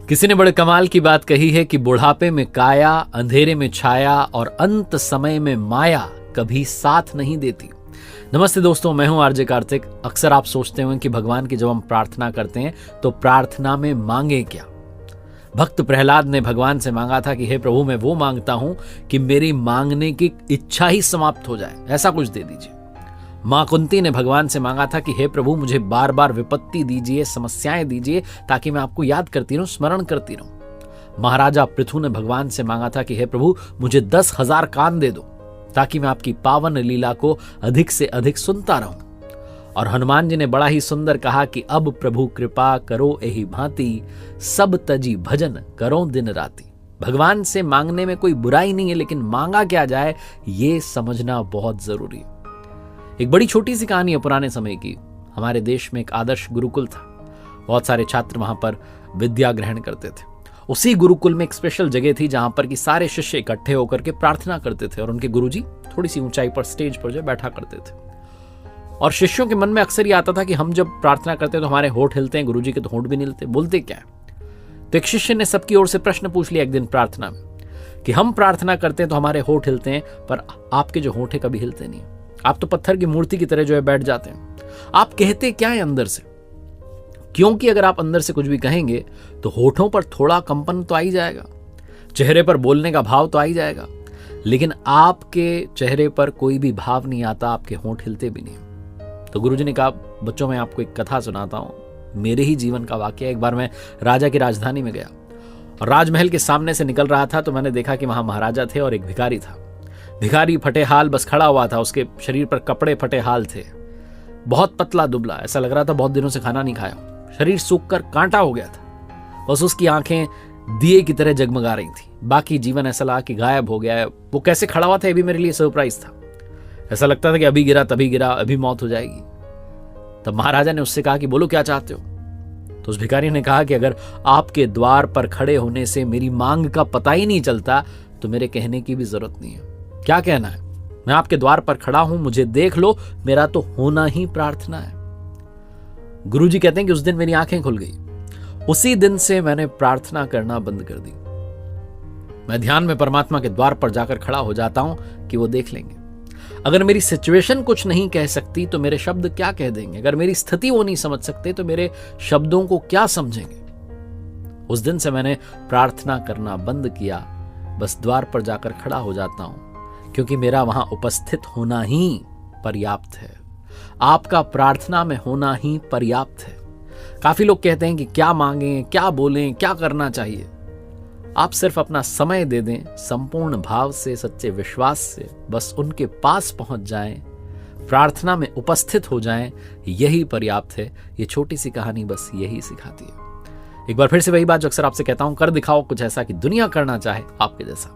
किसी ने बड़े कमाल की बात कही है कि बुढ़ापे में काया, अंधेरे में छाया और अंत समय में माया कभी साथ नहीं देती। नमस्ते दोस्तों, मैं हूं आरजे कार्तिक। अक्सर आप सोचते होंगे कि भगवान की जब हम प्रार्थना करते हैं तो प्रार्थना में मांगे क्या। भक्त प्रहलाद ने भगवान से मांगा था कि हे प्रभु, मैं वो मांगता हूं कि मेरी मांगने की इच्छा ही समाप्त हो जाए, ऐसा कुछ दे दीजिए। मां कुंती ने भगवान से मांगा था कि हे प्रभु, मुझे बार बार विपत्ति दीजिए, समस्याएं दीजिए, ताकि मैं आपको याद करती रहूं, स्मरण करती रहूं। महाराजा पृथु ने भगवान से मांगा था कि हे प्रभु, मुझे 10,000 कान दे दो, ताकि मैं आपकी पावन लीला को अधिक से अधिक सुनता रहूं। और हनुमान जी ने बड़ा ही सुंदर कहा कि अब प्रभु कृपा करो एहि भांति, सब तजी भजन करो दिन राति। भगवान से मांगने में कोई बुराई नहीं है, लेकिन मांगा क्या जाए ये समझना बहुत जरूरी है। एक बड़ी छोटी सी कहानी है पुराने समय की। हमारे देश में एक आदर्श गुरुकुल था। बहुत सारे छात्र वहां पर विद्या ग्रहण करते थे। उसी गुरुकुल में एक स्पेशल जगह थी जहां पर कि सारे शिष्य इकट्ठे होकर के प्रार्थना करते थे और उनके गुरुजी थोड़ी सी ऊंचाई पर स्टेज पर जो बैठा करते थे। और शिष्यों के मन में अक्सर ये आता था कि हम जब प्रार्थना करते हैं तो हमारे होंठ हिलते हैं, गुरुजी के तो होंठ भी नहीं हिलते, बोलते क्या है। तो एक शिष्य ने सबकी ओर से प्रश्न पूछ लिया एक दिन प्रार्थना में कि हम प्रार्थना करते हैं तो हमारे होंठ हिलते हैं, पर आपके जो होंठ है कभी हिलते नहीं। आप तो पत्थर की मूर्ति की तरह जो है बैठ जाते हैं। आप कहते क्या है अंदर से? क्योंकि अगर आप अंदर से कुछ भी कहेंगे तो होठों पर थोड़ा कंपन तो आ ही जाएगा, चेहरे पर बोलने का भाव तो आ ही जाएगा, लेकिन आपके चेहरे पर कोई भी भाव नहीं आता, आपके होंठ हिलते भी नहीं। तो गुरुजी ने कहा, बच्चों मैं आपको एक कथा सुनाता हूं, मेरे ही जीवन का वाकया। एक बार मैं राजा की राजधानी में गया और राजमहल के सामने से निकल रहा था तो मैंने देखा कि वहां महाराजा थे और एक भिखारी था। भिखारी फटे हाल बस खड़ा हुआ था, उसके शरीर पर कपड़े फटे हाल थे, बहुत पतला दुबला, ऐसा लग रहा था बहुत दिनों से खाना नहीं खाया, शरीर सूखकर कांटा हो गया था। बस उसकी आंखें दिए की तरह जगमगा रही थी, बाकी जीवन ऐसा लगा कि गायब हो गया है। वो कैसे खड़ा हुआ था ये भी मेरे लिए सरप्राइज था। ऐसा लगता था कि अभी गिरा तभी गिरा, अभी मौत हो जाएगी। तब महाराजा ने उससे कहा कि बोलो क्या चाहते हो। तो उस भिखारी ने कहा कि अगर आपके द्वार पर खड़े होने से मेरी मांग का पता ही नहीं चलता तो मेरे कहने की भी जरूरत नहीं है। क्या कहना है? मैं आपके द्वार पर खड़ा हूं, मुझे देख लो, मेरा तो होना ही प्रार्थना है। गुरुजी कहते हैं कि उस दिन मेरी आंखें खुल गई। उसी दिन से मैंने प्रार्थना करना बंद कर दी। मैं ध्यान में परमात्मा के द्वार पर जाकर खड़ा हो जाता हूं कि वो देख लेंगे। अगर मेरी सिचुएशन कुछ नहीं कह सकती तो मेरे शब्द क्या कह देंगे। अगर मेरी स्थिति वो नहीं समझ सकते तो मेरे शब्दों को क्या समझेंगे। उस दिन से मैंने प्रार्थना करना बंद किया। बस द्वार पर जाकर खड़ा हो जाता हूं, क्योंकि मेरा वहां उपस्थित होना ही पर्याप्त है। आपका प्रार्थना में होना ही पर्याप्त है। काफी लोग कहते हैं कि क्या मांगें, क्या बोलें, क्या करना चाहिए। आप सिर्फ अपना समय दे दें, संपूर्ण भाव से, सच्चे विश्वास से, बस उनके पास पहुंच जाएं, प्रार्थना में उपस्थित हो जाएं, यही पर्याप्त है। ये छोटी सी कहानी बस यही सिखाती है। एक बार फिर से वही बात जो अक्सर आपसे कहता हूं, कर दिखाओ कुछ ऐसा कि दुनिया करना चाहे आपके जैसा।